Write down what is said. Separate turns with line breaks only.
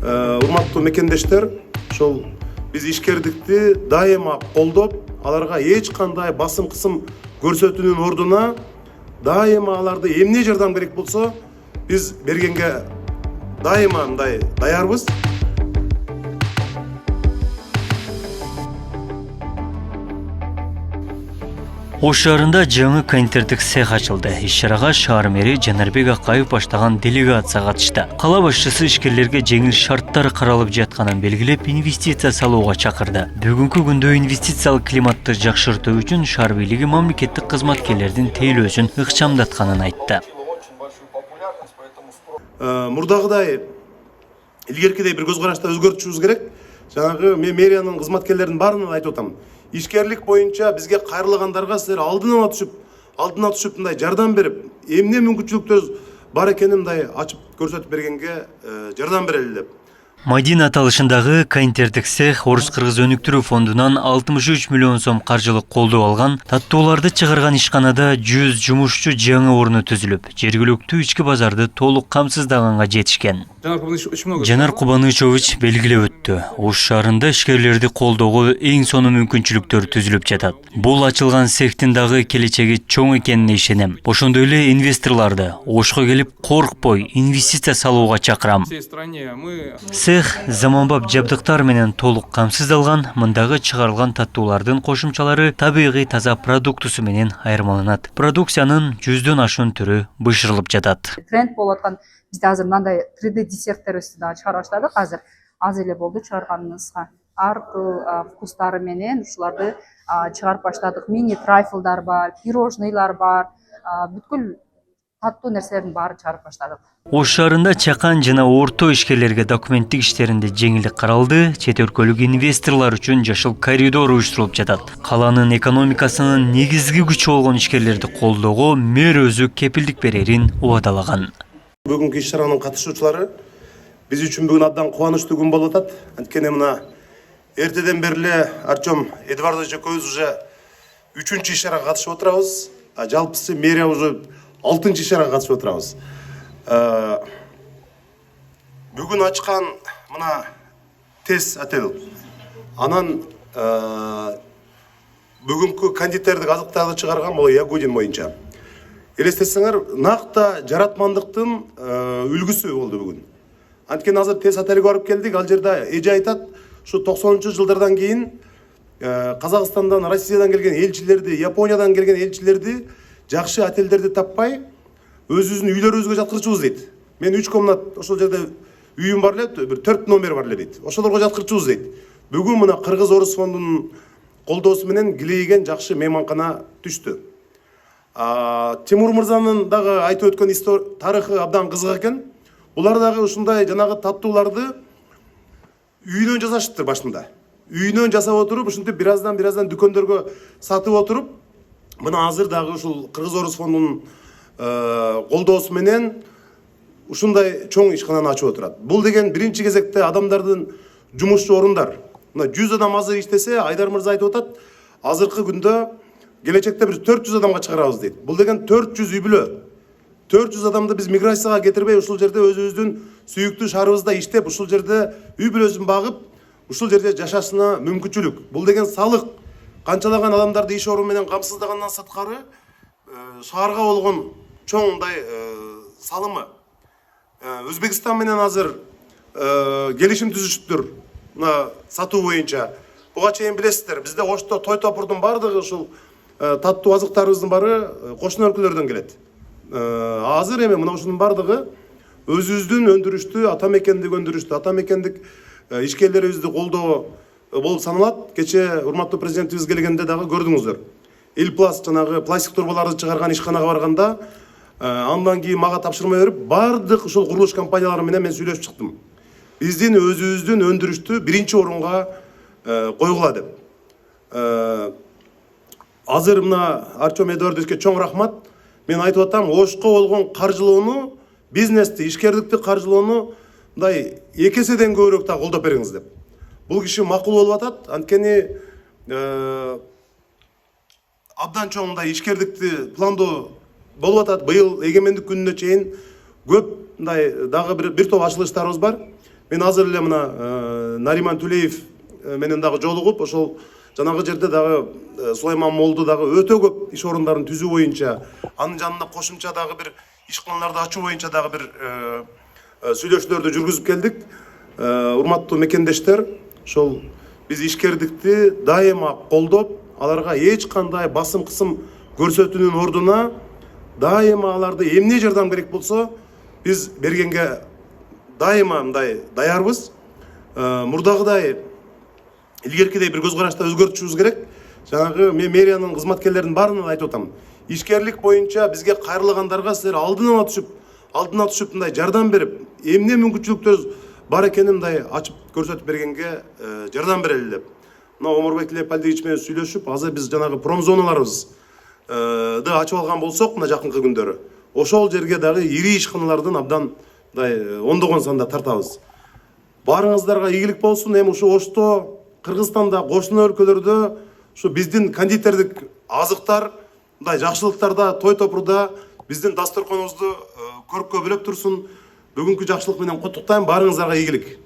урматтуу мекендештер, ошол биз ишкердикти дайыма колдоп, аларга эч кандай басым кысым көрсөтүүнүн ордуна дайыма аларды эмне жардам керек болсо биз бергенге дайыма мындай даярбыз.
Ош шаарында жаңы кондитердик цех ачылды. Иш-чарага шаар мэри Жанарбек Акаев баштаган делегация катышты. Кала башчысы ишкерлерге жеңил шарттар каралып жатканын белгилеп, инвестиция салууга чакырды. Бүгүнкү күндө инвестициялык климатты жакшыртуу үчүн шаар бийлиги мамлекеттик кызматкерлердин тейлөөсүн ыкчамдатканын айтты.
Мурдагыдай илгеркидей бир көз карашта өзгөртүшүбүз керек. Жанагы мен мэриянын кызматкерлеринин баарына айтып атам. Ишкерлик боюнча бизге кайрылгандарга силер алдына түшүп мындай жардам берип, эмне мүмкүнчүлүктөр бар экенин мындай ачып көрсөтүп бергенге жардам берели деп.
Мадина аталышындагы кондитердик цех Орус-Кыргыз өнүктүрүү фондунан 63 миллион сом каржылык колдоо алган. Таттууларды чыгарган ишканада 100 жумушчу жаңы орну түзүлүп, жергиликтүү ички базарды толук камсыздаганга жетишкен. Жанар Кубанычович белгилеп өттү. Ош шаарында ишкерлерди колдоого эң сонун мүмкүнчүлүктөр түзүлүп жатат. Бул ачылган цехтин дагы келечеги чоң экенине ишенем. Ошондой эле инвесторлорду Ошко келип коркпой инвестиция салууга чакырам. Цех заманбап жабдыктар менен толук камсыздалган. Мындагы чыгарылган таттуулардын кошумчалары табигый таза продуктусу менен айырмаланат. Продукциянын 100дөн ашуун түрү бышырылып жатат.
Тренд болуп аткан бизде азыр мындай 3D десерттерибизди да чыгара баштадык. Азыр аз эле болду чыгарганыбызга. Ар кыл вкустары менен ушуларды чыгарып баштадык. Мини трайфлдар бар, пирожныйлар бар. Бүткүл таттуу нерселердин баарын чыгарып баштадык.
Ош шаарында чакан жана орто ишкерлерге документтик иштеринде жеңилдик каралды. Чет өлкөлүк инвесторлор үчүн жашыл коридор уюштурулуп жатат. Каланын экономикасынын негизги күчү болгон ишкерлерди колдоого мэр өзү кепилдик берерин убадалаган.
Бүгүнкү иш-чаранын катышуучулары биз үчүн бүгүн абдан кубанычтуу күн болуп атат. Анткени мына эртеден бери эле Артем Эдвардович экөөбүз уже 3-чү иш-чарага катышып отурабыз. Жалпысы мэрия уже 6-чы иш-чарага катышып отурабыз. Бүгүн ачкан мына тез отель. Анан бүгүнкү кондитердик азыктарды чыгарган бул Ягудин боюнча. Элестетсеңер, накта жаратмандыктын үлгүсү болду бүгүн. Анткени азыр тез отельге барып келдик, ал жерде эже айтат, ушу 90-жылдардан кийин Казакстандан, Россиядан келген элчилерди, Япониядан келген элчилерди жакшы отельдерди таппай, өзүбүздүн үйлөрүбүзгө жаткырчубуз дейт. Мен 3 комнат ошол жерде үйүм бар эле, бир 4 номер бар эле дейт. Ошолорго жаткырчубуз дейт. Бүгүн мына Кыргыз Орус фондунун колдоосу менен килейген жакшы мейманкана түштү. Тимур мырзанын дагы айтып өткөн тарыхы абдан кызык экен. Булар дагы ушундай жанагы таттууларды үйүнөн жасашыптыр башында. Үйүнөн жасап отуруп, ушинтип бираздан дүкөндөргө сатып отуруп, мына азыр дагы ушул Кыргыз Орус фондунун колдоосу менен ушундай чоң ишкананы ачып отурат. Бул деген биринчи кезекте адамдардын жумушчу орундар. Мына 100 адам азыр иштесе, Айдар мырза айтып атат, азыркы күндө келечекте биз 400 адамга чыгарабыз дейт. Бул деген 400 үй бүлө. 400 адамды биз миграцияга кетирбей, ушул жерде өзүбүздүн сүйүктүү шаарыбызда иштеп, ушул жерде үй бүлөсүн багып, ушул жерде жашашына мүмкүнчүлүк. Бул деген салык. Канчалаган адамдарды иш орун менен камсыздагандан сырткары шаарга болгон чоң мындай салымы. Өзбекстан менен азыр келишим түзүшүптүр. Мына сатуу боюнча. Буга чейин билесиздер, бизде Ошто той топурдун бардыгы ушул таттуу азыктарыбыздын баары кошуна өлкөлөрдөн келет. Азыр эми мына ушунун бардыгы өзүбүздүн өндүрүштүү, ата мекендик ишкерлерибизди колдоо болуп саналат. Кече урматтуу президентибиз келгенде дагы көрдүңүздөр. Илпласт жанагы пластик турбаларды чыгарган ишканага барганда, андан кийин мага тапшырма берип, бардык ушул курулуш компаниялары менен мен сүйлөшүп чыктым. Биздин өзүбүздүн өндүрүштү биринчи орунга койгула деп. Азыр мына Артем Эдвардовичке чоң рахмат. Мен айтып атам, Ошко болгон каржылоону, бизнести, ишкердикти каржылоону мындай 2 эседен көбүрөөк да колдоп бериңиз деп. Бул киши макул болуп атат. Анткени абдан чоң мындай ишкердикти пландоо болуп атат. Быйыл эгемендик күнүнө чейин көп мындай дагы бир топ ачылыштарыбыз бар. Мен азыр эле мына Нариман Төлеев менен дагы жолугуп, ошол жанагы жерде дагы Сулайман Молду дагы өтө көп иш орундарын түзүү боюнча, анын жанына кошумча дагы бир ишканаларды ачуу боюнча дагы бир сүйлөшүүлөрдү жүргүзүп келдик. Урматтуу мекендештер, ошол биз ишкердикти дайыма колдоп, аларга эч кандай басым кысым көрсөтүүнүн ордуна дайыма аларды эмне жардам керек болсо биз бергенге дайыма мындай даярбыз. Мурдагыдай илгеркидей бир көз карашта өзгөртүшүбүз керек. Жанагы мен мэриянын кызматкерлеринин баарына айтып атам. Ишкерлик боюнча бизге кайрылгандарга силер алдына түшүп мындай жардам берип, эмне мүмкүнчүлүктөр бар экенин мындай ачып көрсөтүп бергенге жардам берели деп. Мына Омурбек Леопольдович менен сүйлөшүп, азыр биз жанагы промзоналарыбызды ачып алган болсок, мына жакынкы күндөрү ошол жерге дагы ири ишканалардын абдан мындай ондогон санда тартабыз. Баарыңыздарга ийгилик болсун. Эми ушу Ошто, Кыргызстанда, кошуна өлкөлөрдө ушу биздин кондитердик азыктар, мындай жакшылыктарда, той топурда биздин дасторконубузду көрккө бөлөп турсун. Бүгүнкү жакшылык менен куттуктайм. Баарыңыздарга ийгилик.